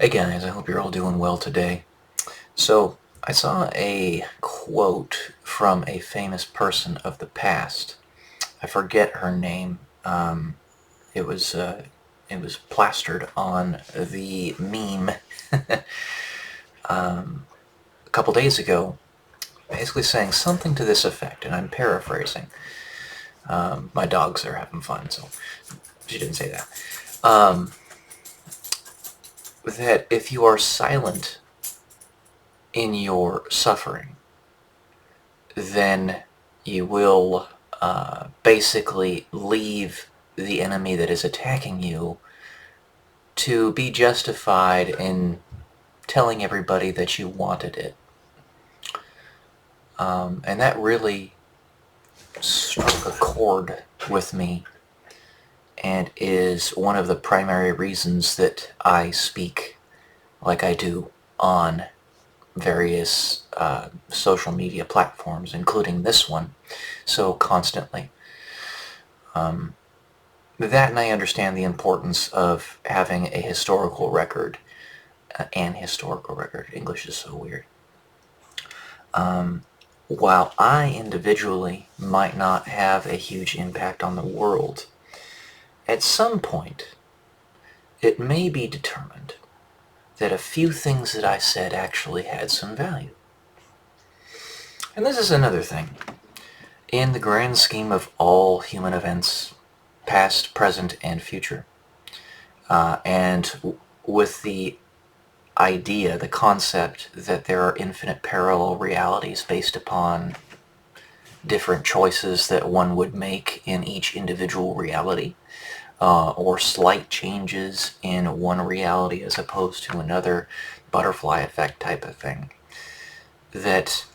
Hey guys, I hope you're all doing well today. So, I saw a quote from a famous person of the past. I forget her name. It was it was plastered on the meme a couple days ago, basically saying something to this effect, and I'm paraphrasing. My dogs are having fun, so she didn't say that. That if you are silent in your suffering, then you will basically leave the enemy that is attacking you to be justified in telling everybody that you wanted it. And that really struck a chord with me and is one of the primary reasons that I speak like I do on various social media platforms, including this one, so constantly. That, and I understand the importance of having a historical record, an historical record. English is so weird. While I individually might not have a huge impact on the world, at some point it may be determined that a few things that I said actually had some value. And this is another thing. In the grand scheme of all human events, past, present, and future, and with the idea, the concept that there are infinite parallel realities based upon different choices that one would make in each individual reality, or slight changes in one reality as opposed to another, butterfly effect type of thing, that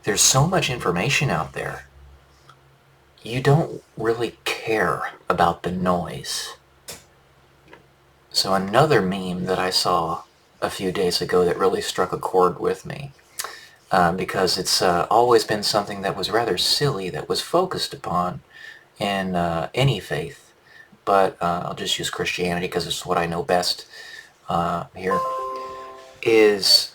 there's so much information out there, you don't really care about the noise. So another meme that I saw a few days ago that really struck a chord with me, because it's always been something that was rather silly, that was focused upon in any faith, but I'll just use Christianity because it's what I know best here, is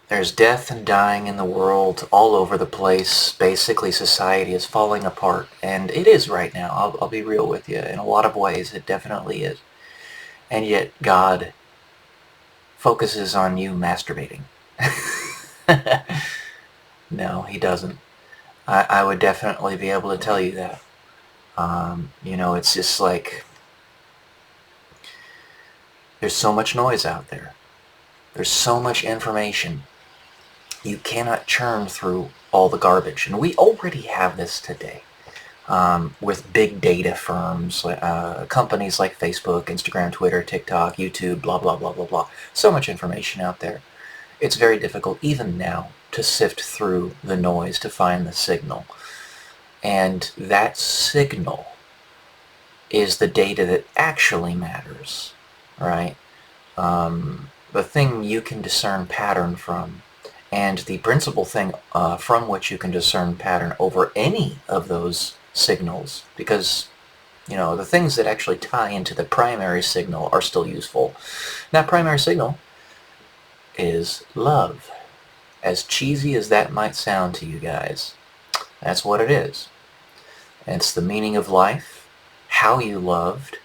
there's death and dying in the world all over the place. Basically, society is falling apart, and it is right now. I'll be real with you. In a lot of ways, it definitely is. And yet, God focuses on you masturbating. No, he doesn't. I would definitely be able to tell you that. It's just like, there's so much noise out there. There's so much information. You cannot churn through all the garbage. And we already have this today. With big data firms, companies like Facebook, Instagram, Twitter, TikTok, YouTube, blah, blah, blah, blah, blah. So much information out there. It's very difficult, even now, to sift through the noise to find the signal. And that signal is the data that actually matters, right? The thing you can discern pattern from, and the principal thing from which you can discern pattern over any of those signals, because the things that actually tie into the primary signal are still useful. That primary signal is love. As cheesy as that might sound to you guys, that's what it is. It's the meaning of life. How you loved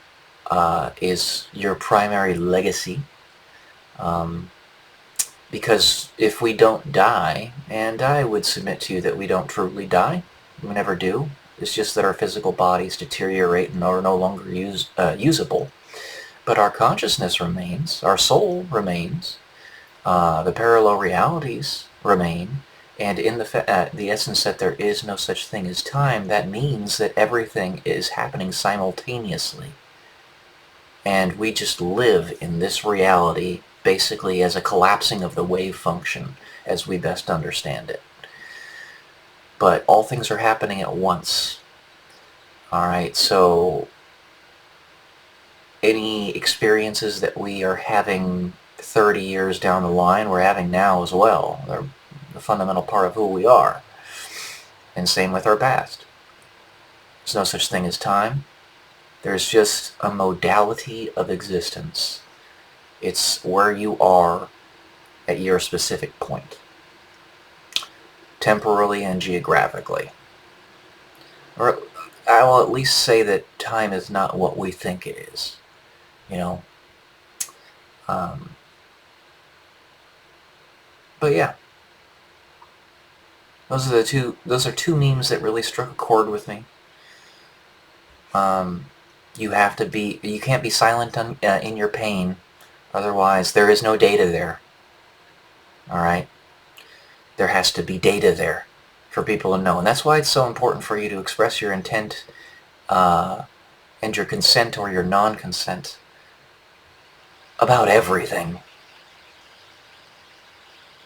is your primary legacy. Because if we don't die, and I would submit to you that we don't truly die, we never do. It's just that our physical bodies deteriorate and are no longer usable. But our consciousness remains, our soul remains, the parallel realities remain, and in the essence that there is no such thing as time, that means that everything is happening simultaneously. And we just live in this reality basically as a collapsing of the wave function as we best understand it. But all things are happening at once. Alright, so any experiences that we are having 30 years down the line, we're having now as well. They're the fundamental part of who we are. And same with our past. There's no such thing as time. There's just a modality of existence. It's where you are at your specific point, temporally and geographically. Or I will at least say that time is not what we think it is. You know. Um, but yeah, those are two memes that really struck a chord with me. You have to be. You can't be silent in your pain, otherwise there is no data there. All right, there has to be data there for people to know, and that's why it's so important for you to express your intent and your consent or your non-consent about everything.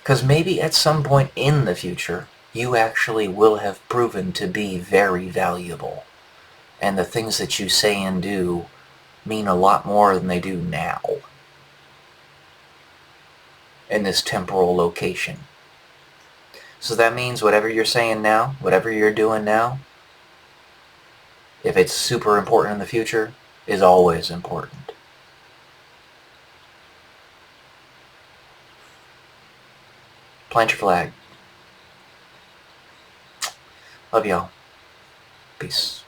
Because maybe at some point in the future, you actually will have proven to be very valuable. And the things that you say and do mean a lot more than they do now in this temporal location. So that means whatever you're saying now, whatever you're doing now, if it's super important in the future, is always important. Plant your flag. Love y'all. Peace.